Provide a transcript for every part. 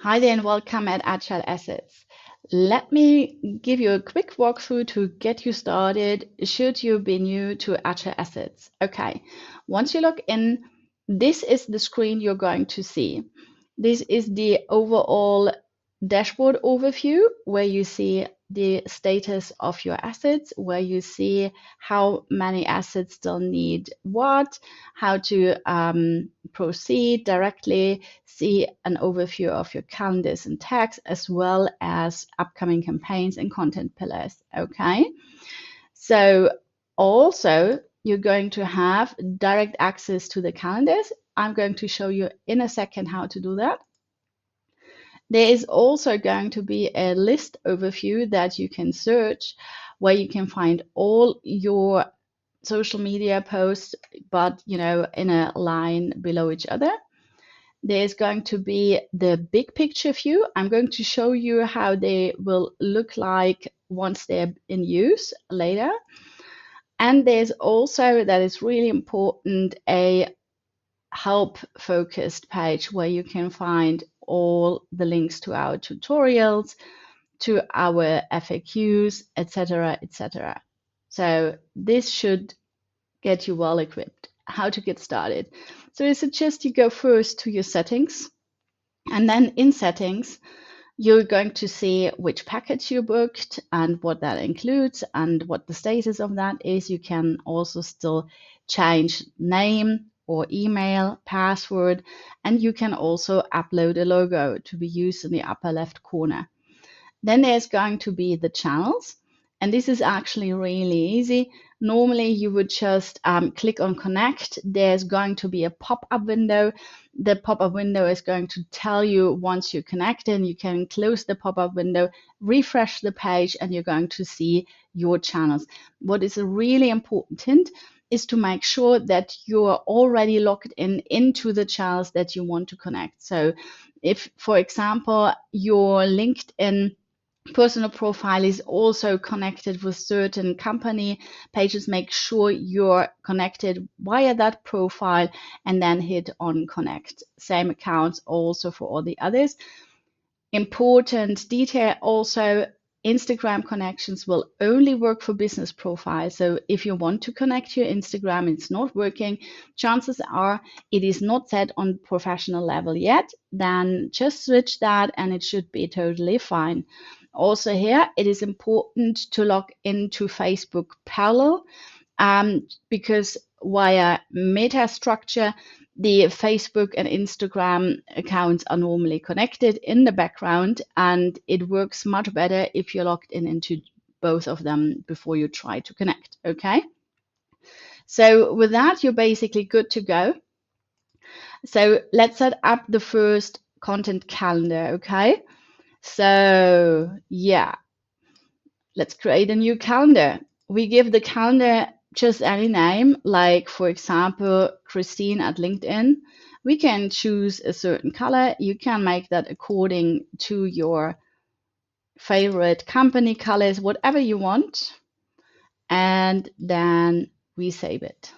Hi there and welcome at Agile Assets. Let me give you a quick walkthrough to get you started should you be new to Agile Assets. Okay, once you log in, this is the screen you're going to see. This is the overall dashboard overview where you see the status of your assets, where you see how many assets still need what, how to proceed directly, see an overview of your calendars and tags, as well as upcoming campaigns and content pillars. Okay, so also you're going to have direct access to the calendars. I'm going to show you in a second how to do that. There is also going to be a list overview that you can search where you can find all your social media posts, but in a line below each other. There's going to be the big picture view. I'm going to show you how they will look like once they're in use later. And there's also, that is really important, a help focused page where you can find all the links to our tutorials, to our FAQs, etc., etc. So this should get you well equipped. How to get started. So I suggest you go first to your settings, and then in settings, you're going to see which package you booked and what that includes and what the status of that is. You can also still change name or email, password, and you can also upload a logo to be used in the upper left corner. Then there's going to be the channels, and this is actually really easy. Normally, you would just click on connect. There's going to be a pop-up window. The pop-up window is going to tell you once you're connected. You can close the pop-up window, refresh the page, and you're going to see your channels. What is a really important hint is to make sure that you're already logged into the channels that you want to connect. So if, for example, your LinkedIn personal profile is also connected with certain company pages, make sure you're connected via that profile and then hit on connect. Same accounts also for all the others. Important detail also, Instagram connections will only work for business profiles. So if you want to connect your Instagram, it's not working, chances are it is not set on professional level yet, then just switch that and it should be totally fine. Also here, it is important to log into Facebook parallel because via meta structure, the Facebook and Instagram accounts are normally connected in the background, and it works much better if you're logged into both of them before you try to connect. Okay. So with that, you're basically good to go. So let's set up the first content calendar. Okay. So yeah, let's create a new calendar. We give the calendar just any name, like for example, Christine at LinkedIn. We can choose a certain color. You can make that according to your favorite company colors, whatever you want. And then we save it.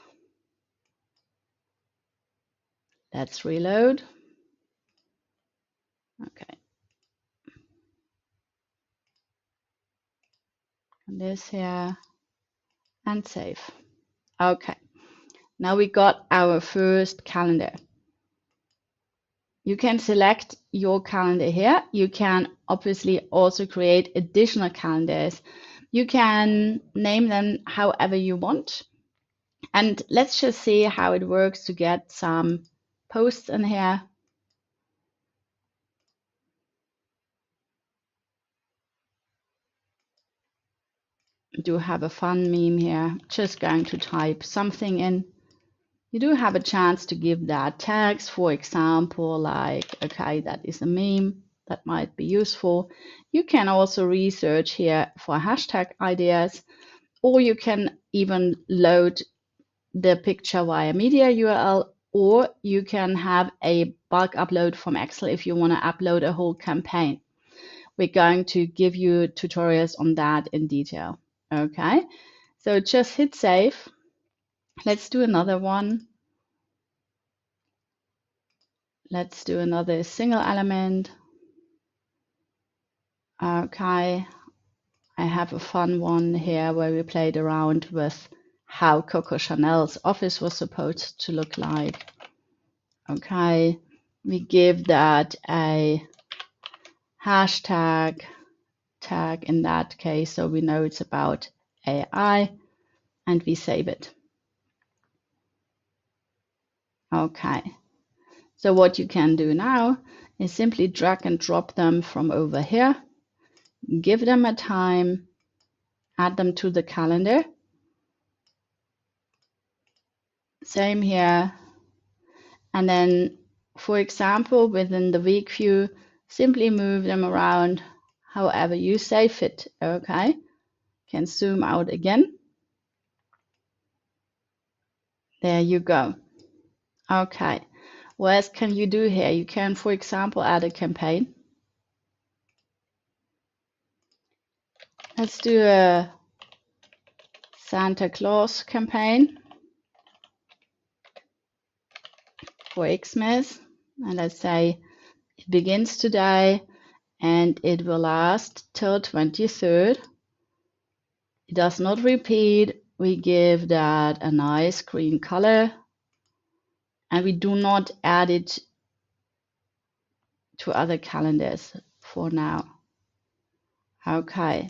Let's reload. Okay. And this here and save. Okay. Now we got our first calendar. You can select your calendar here. You can obviously also create additional calendars. You can name them however you want. And let's just see how it works to get some posts in here. Do have a fun meme here. Just going to type something in. You do have a chance to give that tags, for example, like, okay, that is a meme. That might be useful. You can also research here for hashtag ideas, or you can even load the picture via media URL, or you can have a bulk upload from Excel if you want to upload a whole campaign. We're going to give you tutorials on that in detail. Okay, so just hit save. Let's do another one. Let's do another single element. Okay, I have a fun one here where we played around with how Coco Chanel's office was supposed to look like. Okay, we give that a hashtag tag in that case, so we know it's about AI, and we save it. Okay, so what you can do now is simply drag and drop them from over here, give them a time, add them to the calendar. Same here. And then, for example, within the week view, simply move them around however you say fit. Okay, can zoom out again. There you go. Okay, what else can you do here? You can, for example, add a campaign. Let's do a Santa Claus campaign for Xmas, and let's say it begins today and it will last till 23rd. It does not repeat. We give that a nice green color, and we do not add it to other calendars for now. Okay,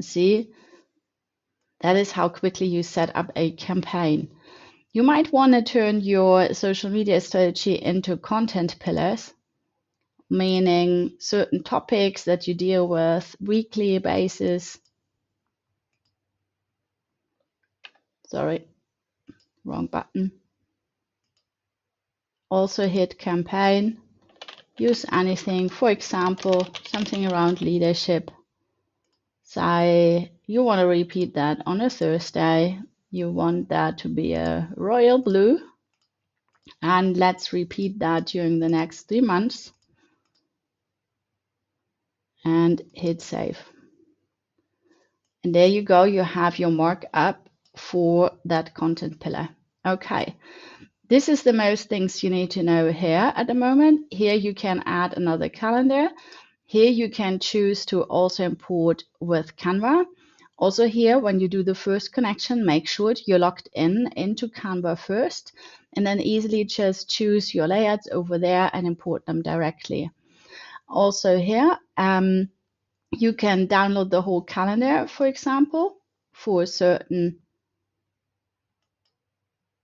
see, that is how quickly you set up a campaign. You might want to turn your social media strategy into content pillars, meaning certain topics that you deal with weekly basis. Sorry, wrong button. Also hit campaign. Use anything, for example, something around leadership. Say you want to repeat that on a Thursday. You want that to be a royal blue. And let's repeat that during the next 3 months. And hit save. And there you go. You have your markup for that content pillar. Okay. This is the most things you need to know here at the moment. Here you can add another calendar. Here you can choose to also import with Canva. Also here, when you do the first connection, make sure you're logged into Canva first, and then easily just choose your layouts over there and import them directly. Also here, you can download the whole calendar, for example, for a certain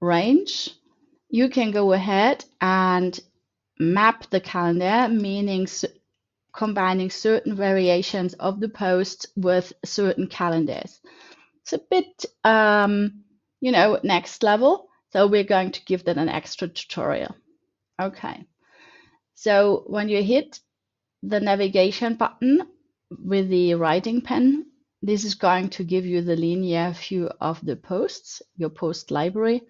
range. You can go ahead and map the calendar, meaning combining certain variations of the posts with certain calendars. It's a bit, next level. So we're going to give that an extra tutorial. Okay. So when you hit the navigation button with the writing pen, this is going to give you the linear view of the posts, your post library.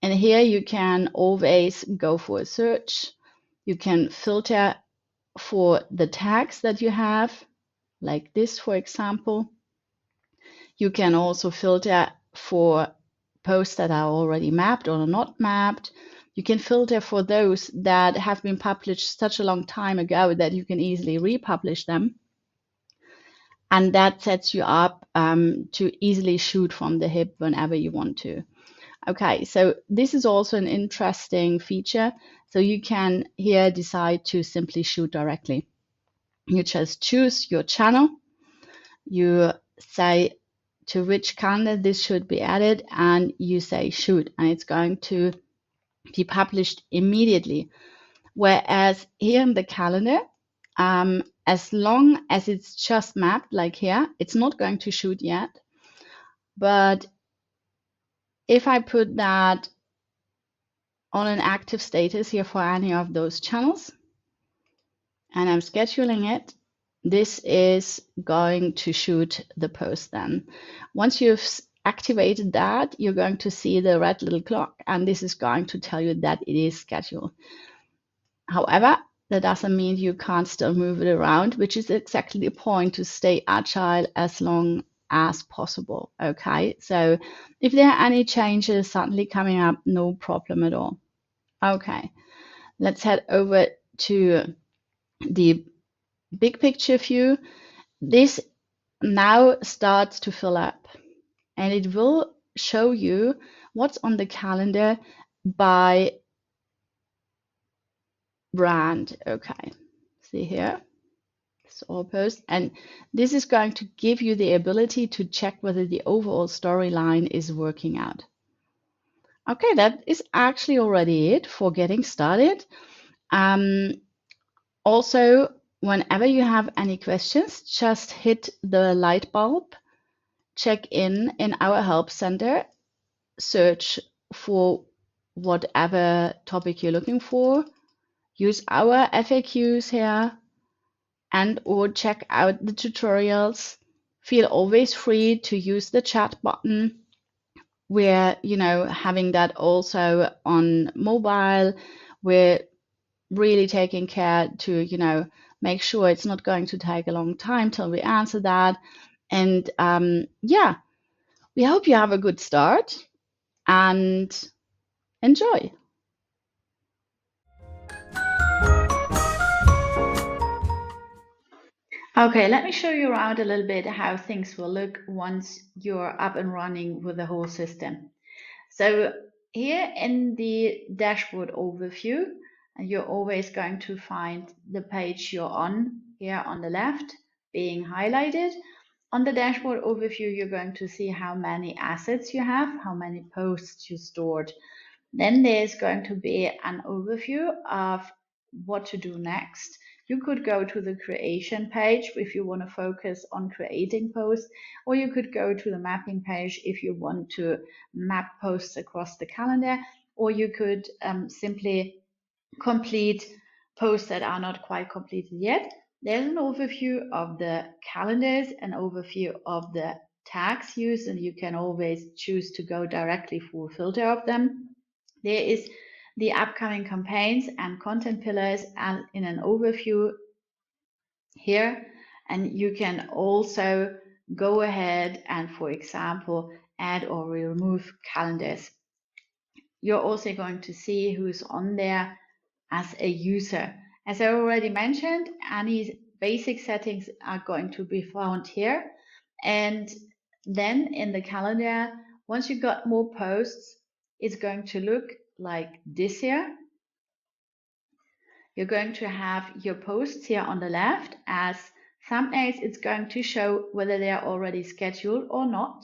And here you can always go for a search. You can filter for the tags that you have, like this, for example. You can also filter for posts that are already mapped or not mapped. You can filter for those that have been published such a long time ago that you can easily republish them. And that sets you up to easily shoot from the hip whenever you want to. Okay, so this is also an interesting feature. So you can here decide to simply shoot directly. You just choose your channel. You say to which calendar this should be added, and you say shoot, and it's going to be published immediately. Whereas here in the calendar, as long as it's just mapped like here, it's not going to shoot yet. But if I put that on an active status here for any of those channels, and I'm scheduling it, this is going to shoot the post then. Once you've activated that, you're going to see the red little clock, and this is going to tell you that it is scheduled. However, that doesn't mean you can't still move it around, which is exactly the point, to stay agile as long as possible. Okay, so if there are any changes suddenly coming up, no problem at all. Okay, let's head over to the big picture view, this now starts to fill up, and it will show you what's on the calendar by brand. Okay, see here, it's all posts, and this is going to give you the ability to check whether the overall storyline is working out. Okay, that is actually already it for getting started. Also, whenever you have any questions, just hit the light bulb, check in our help center, search for whatever topic you're looking for, use our FAQs here, and or check out the tutorials. Feel always free to use the chat button. We're, having that also on mobile. We're really taking care to, make sure it's not going to take a long time till we answer that. And yeah, we hope you have a good start and enjoy. Okay, let me show you around a little bit how things will look once you're up and running with the whole system. So here in the dashboard overview, you're always going to find the page you're on here on the left being highlighted. On the dashboard overview, you're going to see how many assets you have, how many posts you stored. Then there's going to be an overview of what to do next. You could go to the creation page if you want to focus on creating posts, or you could go to the mapping page if you want to map posts across the calendar, or you could simply complete posts that are not quite completed yet. There's an overview of the calendars, an overview of the tags used, and you can always choose to go directly for a filter of them. There is the upcoming campaigns and content pillars and in an overview here. And you can also go ahead and, for example, add or remove calendars. You're also going to see who's on there as a user. As I already mentioned, any basic settings are going to be found here. And then in the calendar, once you got more posts, it's going to look like this here. You're going to have your posts here on the left as thumbnails. It's going to show whether they are already scheduled or not.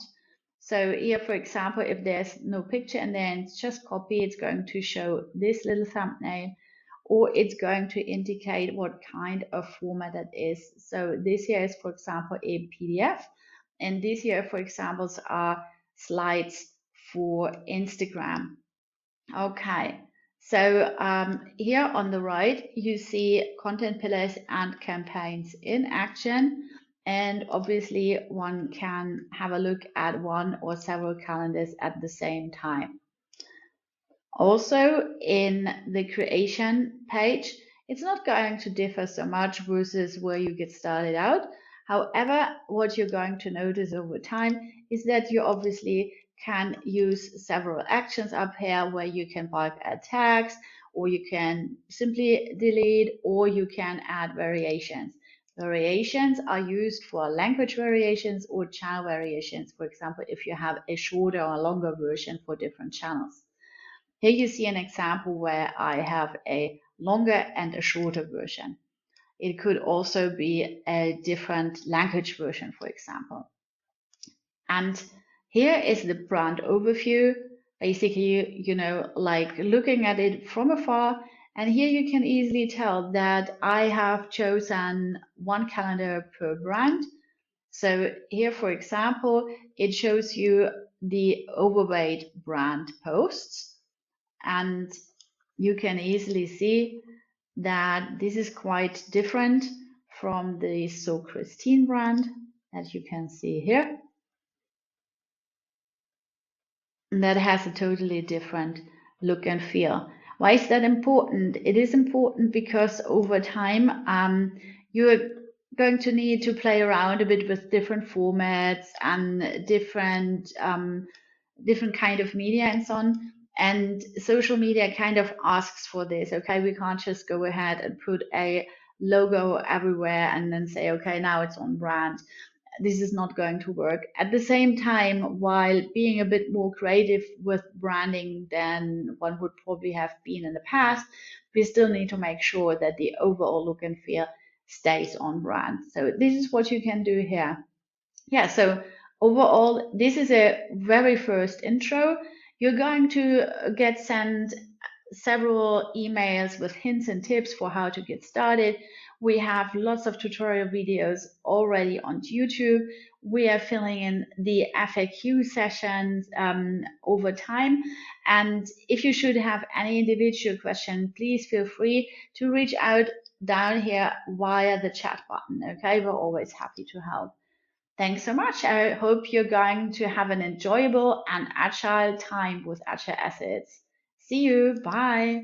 So here, for example, if there's no picture and then it's just copy, it's going to show this little thumbnail, or it's going to indicate what kind of format that is. So this here is, for example, a PDF, and these here, for example, are slides for Instagram. Okay, so here on the right, you see content pillars and campaigns in action. And obviously, one can have a look at one or several calendars at the same time. Also, in the creation page, it's not going to differ so much versus where you get started out. However, what you're going to notice over time is that you obviously can use several actions up here where you can bulk add tags, or you can simply delete, or you can add variations. Variations are used for language variations or channel variations. For example, if you have a shorter or longer version for different channels. Here you see an example where I have a longer and a shorter version. It could also be a different language version, for example. And here is the brand overview. Basically, like looking at it from afar. And here you can easily tell that I have chosen one calendar per brand. So here, for example, it shows you the overweight brand posts. And you can easily see that this is quite different from the So Christine brand that you can see here. And that has a totally different look and feel. Why is that important? It is important because over time, you're going to need to play around a bit with different formats and different kind of media and so on. And social media kind of asks for this. Okay, we can't just go ahead and put a logo everywhere and then say, okay, now it's on brand. This is not going to work. At the same time, while being a bit more creative with branding than one would probably have been in the past, we still need to make sure that the overall look and feel stays on brand. So this is what you can do here. Yeah, so overall, this is a very first intro. You're going to get sent several emails with hints and tips for how to get started. We have lots of tutorial videos already on YouTube. We are filling in the FAQ sessions over time. And if you should have any individual question, please feel free to reach out down here via the chat button. Okay, we're always happy to help. Thanks so much. I hope you're going to have an enjoyable and agile time with Agile Assets. See you. Bye.